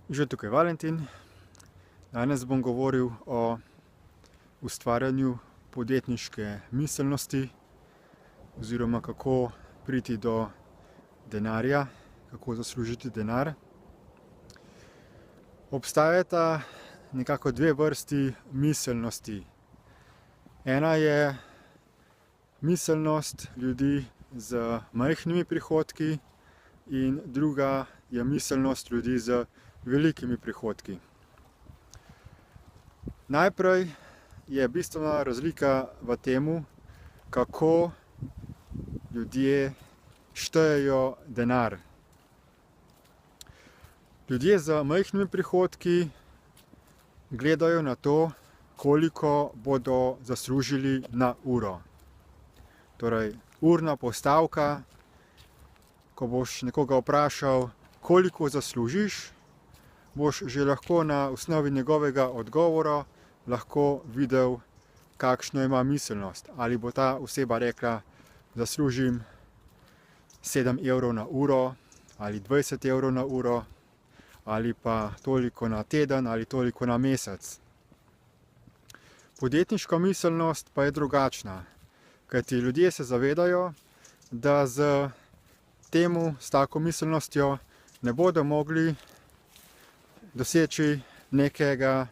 Že tukaj Valentin. Danes bom govoril o ustvarjanju podjetniške miselnosti oziroma kako priti do denarja, kako zaslužiti denar. Obstajata nekako dve vrsti miselnosti. Ena je miselnost ljudi z majhnimi prihodki in druga je miselnost ljudi z velikimi prihodki. Najprej je bistvena razlika v tem, kako ljudje štejejo denar. Ljudje z majhnimi prihodki gledajo na to, koliko bodo zaslužili na uro. Torej, urna postavka, ko boš nekoga vprašal, koliko zaslužiš, boš že lahko na osnovi njegovega odgovora lahko videl, kakšno ima miselnost. Ali bo ta oseba rekla, zaslužim 7 evrov na uro, ali 20 evrov na uro, ali pa toliko na teden, ali toliko na mesec. Podjetniška miselnost pa je drugačna, kajti ljudje se zavedajo, da s tako miselnostjo ne bodo mogli doseči nekega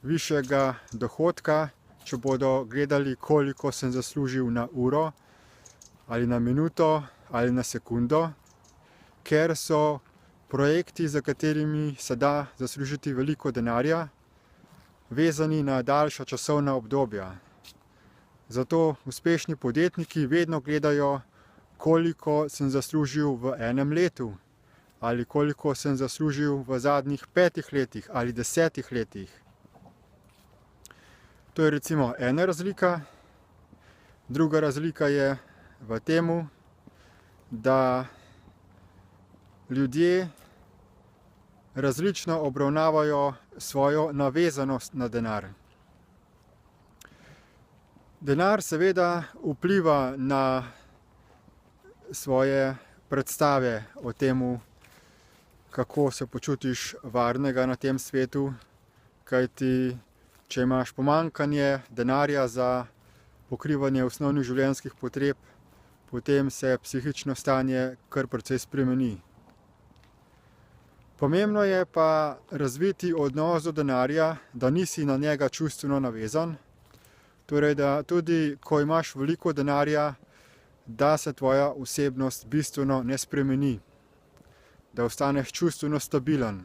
višjega dohodka, če bodo gledali, koliko sem zaslužil na uro, ali na minuto, ali na sekundo, ker so projekti, za katerimi se da zaslužiti veliko denarja, vezani na daljša časovna obdobja. Zato uspešni podjetniki vedno gledajo, koliko sem zaslužil v enem letu, ali koliko sem zaslužil v zadnjih 5 letih ali 10 letih. To je recimo ena razlika. Druga razlika je v tem, da ljudje različno obravnavajo svojo navezanost na denar. Denar seveda vpliva na svoje predstave o tem, kako se počutiš varnega na tem svetu, kajti če imaš pomanjkanje denarja za pokrivanje osnovnih življenjskih potreb, potem se psihično stanje kar precej spremeni. Pomembno je pa razviti odnos do denarja, da nisi na njega čustveno navezan, torej da tudi ko imaš veliko denarja, da se tvoja osebnost bistveno ne spremeni, da ostaneš čustveno stabilen.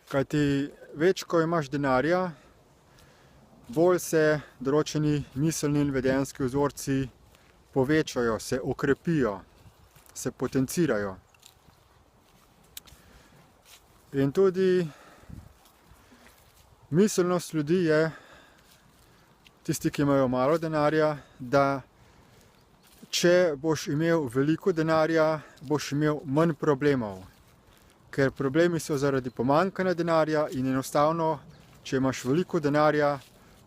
Kajti več, ko imaš denarja, bolj se določeni miselni in vedenjski vzorci povečajo, se okrepijo, se potencirajo. In tudi miselnost ljudi je, tisti, ki imajo malo denarja, da če boš imel veliko denarja, boš imel manj problemov. Ker problemi so zaradi pomanjkanja denarja in enostavno, če imaš veliko denarja,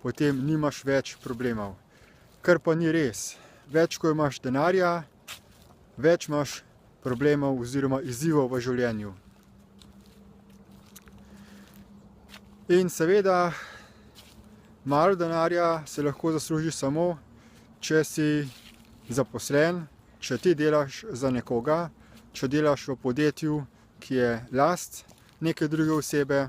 potem nimaš več problemov. Kar pa ni res. Več, ko imaš denarja, več imaš problemov oziroma izzivov v življenju. In seveda, malo denarja se lahko zasluži samo, če si zaposlen, če ti delaš za nekoga, če delaš v podjetju, ki je last neke druge osebe.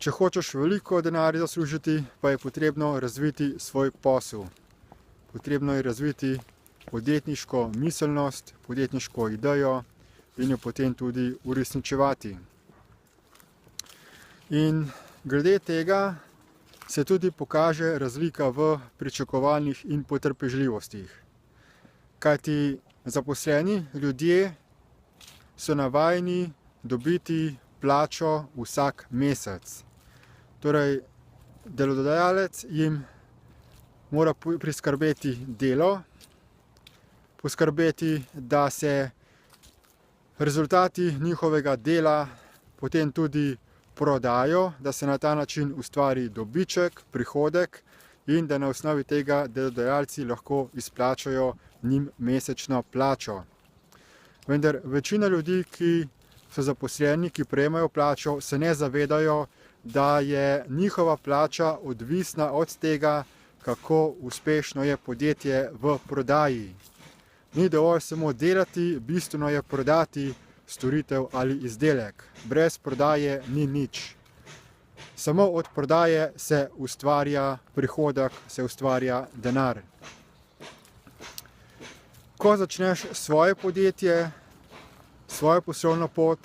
Če hočeš veliko denarja zaslužiti, pa je potrebno razviti svoj posel. Potrebno je razviti podjetniško miselnost, podjetniško idejo in jo potem tudi uresničevati. In glede tega se tudi pokaže razlika v pričakovanjih in potrpežljivostih. Kajti zaposleni ljudje so navajeni dobiti plačo vsak mesec. Torej, delodajalec jim mora priskrbeti delo, poskrbeti, da se rezultati njihovega dela potem tudi prodajo, da se na ta način ustvari dobiček, prihodek in da na osnovi tega delodajalci lahko izplačajo njim mesečno plačo. Vendar večina ljudi, ki so zaposleni, ki prejemajo plačo, se ne zavedajo, da je njihova plača odvisna od tega, kako uspešno je podjetje v prodaji. Ni dovolj samo delati, bistveno je prodati storitev ali izdelek. Brez prodaje ni nič. Samo od prodaje se ustvarja prihodek, se ustvarja denar. Ko začneš svoje podjetje, svojo poslovno pot,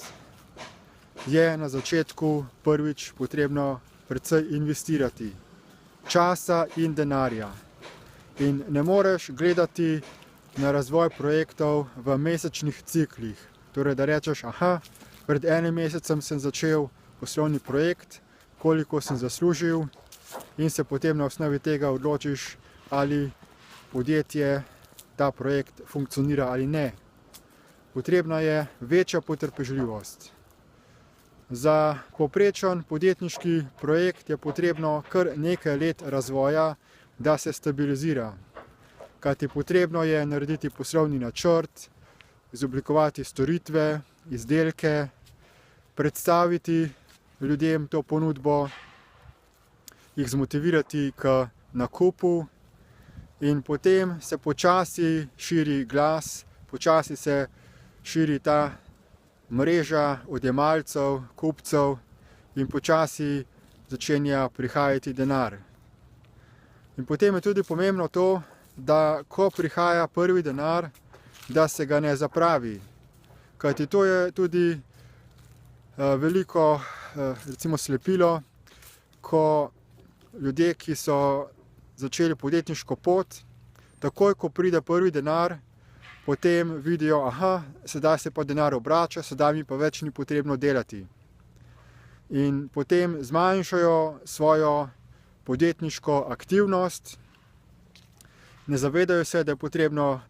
je na začetku prvič potrebno precej investirati časa in denarja. In ne moreš gledati na razvoj projektov v mesečnih ciklih. Torej, da rečeš, pred enim mesecem sem začel poslovni projekt, koliko sem zaslužil in se potem na osnovi tega odločiš, ali podjetje, ta projekt funkcionira ali ne. Potrebna je večja potrpežljivost. Za povprečen podjetniški projekt je potrebno kar nekaj let razvoja, da se stabilizira. Kajti potrebno je narediti poslovni načrt, izoblikovati storitve, izdelke, predstaviti ljudem to ponudbo, jih zmotivirati k nakupu in potem se počasi širi glas, počasi se širi ta mreža odjemalcev, kupcev in počasi začenja prihajati denar. In potem je tudi pomembno to, da ko prihaja prvi denar, da se ga ne zapravi. Kajti to je tudi veliko recimo slepilo, ko ljudje, ki so začeli podjetniško pot, takoj ko pride prvi denar, potem vidijo, sedaj se pa denar obrača, sedaj mi pa več ni potrebno delati. In potem zmanjšajo svojo podjetniško aktivnost, ne zavedajo se, da je potrebno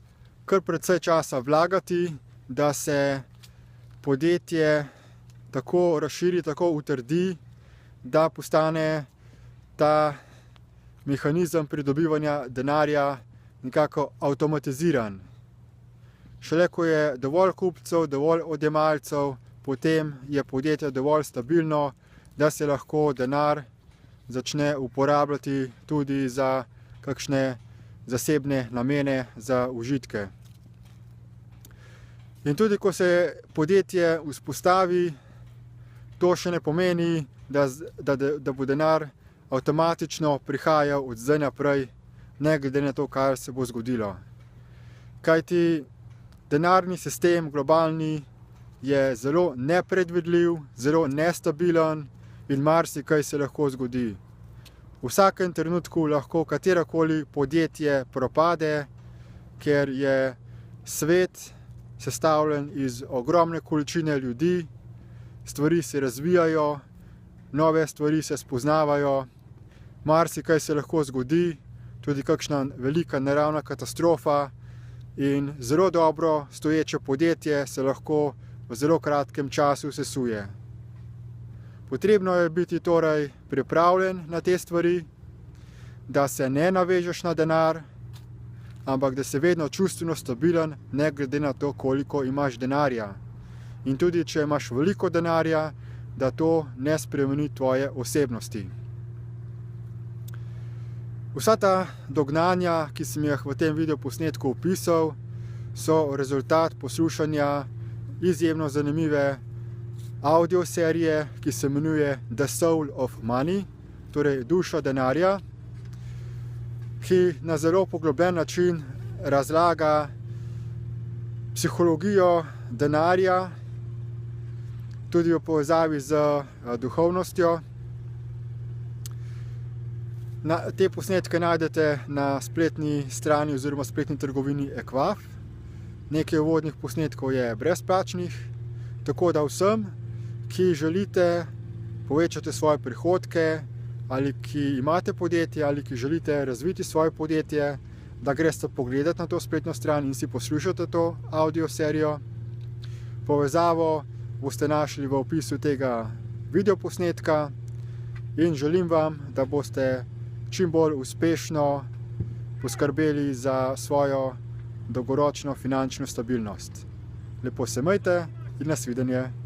kar precej časa vlagati, da se podjetje tako razširi, tako utrdi, da postane ta mehanizem pridobivanja denarja nekako avtomatiziran. Šele ko je dovolj kupcev, dovolj odjemalcev, potem je podjetje dovolj stabilno, da se lahko denar začne uporabljati tudi za kakšne zasebne namene, za užitke. In tudi ko se podjetje vzpostavi, to še ne pomeni, da bo denar avtomatično prihajal od zdaj naprej, ne glede na to, kaj se bo zgodilo. Kajti denarni sistem globalni je zelo nepredvidljiv, zelo nestabilen in marsikaj se lahko zgodi. V vsakem trenutku lahko katerakoli podjetje propade, ker je svet sestavljen iz ogromne količine ljudi, stvari se razvijajo, nove stvari se spoznavajo, marsikaj se lahko zgodi, tudi kakšna velika naravna katastrofa in zelo dobro stoječe podjetje se lahko v zelo kratkem času sesuje. Potrebno je biti torej pripravljen na te stvari, da se ne navežeš na denar, ampak da si vedno čustveno stabilen, ne glede na to, koliko imaš denarja. In tudi, če imaš veliko denarja, da to ne spremeni tvoje osebnosti. Vsa ta dognanja, ki sem jih v tem videoposnetku opisal, so rezultat poslušanja izjemno zanimive audioserije, ki se imenuje The Soul of Money, torej Duša denarja, ki na zelo poglobljen način razlaga psihologijo denarja, tudi v povezavi z duhovnostjo. Te posnetke najdete na spletni strani oziroma spletni trgovini Equaf. Nekaj uvodnih posnetkov je brezplačnih, tako da vsem, ki želite povečati svoje prihodke, ali ki imate podjetje, ali ki želite razviti svoje podjetje, da greste pogledati na to spletno stran in si poslušate to audioserijo. Povezavo boste našli v opisu tega videoposnetka in želim vam, da boste čim bolj uspešno poskrbeli za svojo dolgoročno finančno stabilnost. Lepo se imejte in nasvidenje!